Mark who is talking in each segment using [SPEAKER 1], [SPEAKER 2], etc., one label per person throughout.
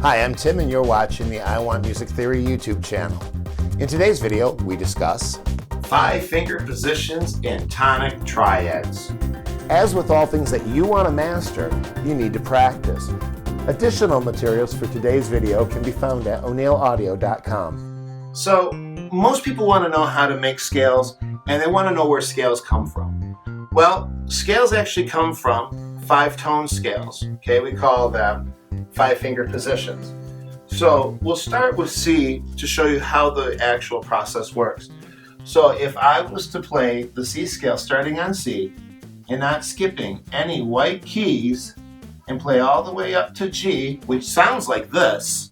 [SPEAKER 1] Hi, I'm Tim and you're watching the I Want Music Theory YouTube channel. In today's video, we discuss
[SPEAKER 2] 5-finger positions in tonic triads.
[SPEAKER 1] As with all things that you want to master, you need to practice. Additional materials for today's video can be found at ONeilAudio.com.
[SPEAKER 2] So, most people want to know how to make scales, and they want to know where scales come from. Well, scales actually come from 5-tone scales. Okay, we call them 5-finger positions. So we'll start with C to show you how the actual process works. So if I was to play the C scale starting on C and not skipping any white keys and play all the way up to G, which sounds like this,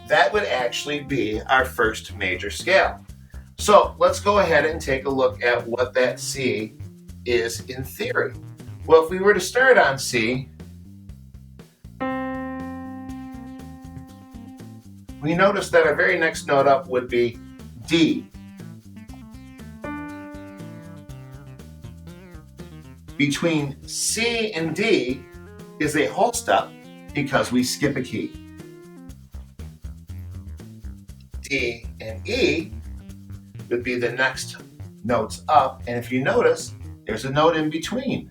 [SPEAKER 2] that would actually be our first major scale. So let's go ahead and take a look at what that C is in theory. Well, if we were to start on C, we notice that our very next note up would be D. Between C and D is a whole step because we skip a key. D and E would be the next notes up, and if you notice, there's a note in between.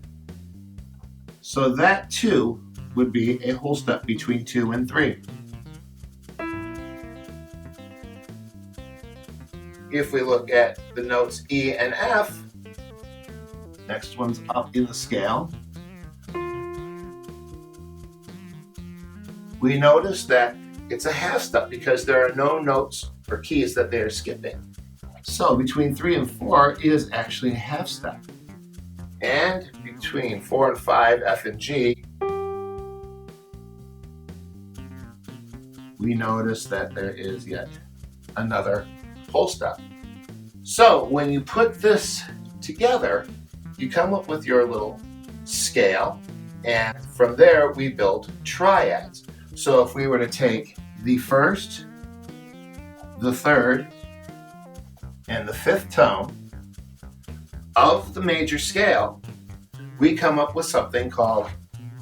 [SPEAKER 2] So that too would be a whole step between 2 and 3. If we look at the notes E and F, next one's up in the scale, we notice that it's a half step because there are no notes or keys that they are skipping. So between 3 and 4 is actually a half step. And between 4 and 5, F and G, we notice that there is yet another whole step. So when you put this together, you come up with your little scale, and from there we build triads. So if we were to take the first, the third, and the fifth tone of the major scale, we come up with something called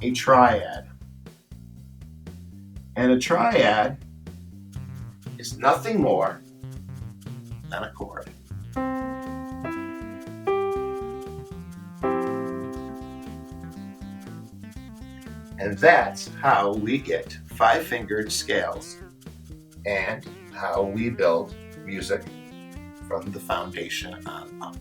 [SPEAKER 2] a triad. And a triad is nothing more than a chord. And that's how we get 5-fingered scales and how we build music from the foundation on up.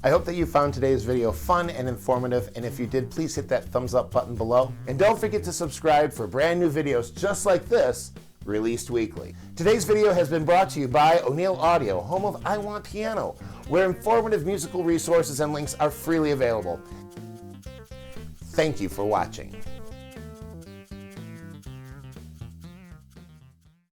[SPEAKER 1] I hope that you found today's video fun and informative, and if you did, please hit that thumbs up button below. And don't forget to subscribe for brand new videos just like this, released weekly. Today's video has been brought to you by ONeil Audio, home of I Want Piano, where informative musical resources and links are freely available. Thank you for watching.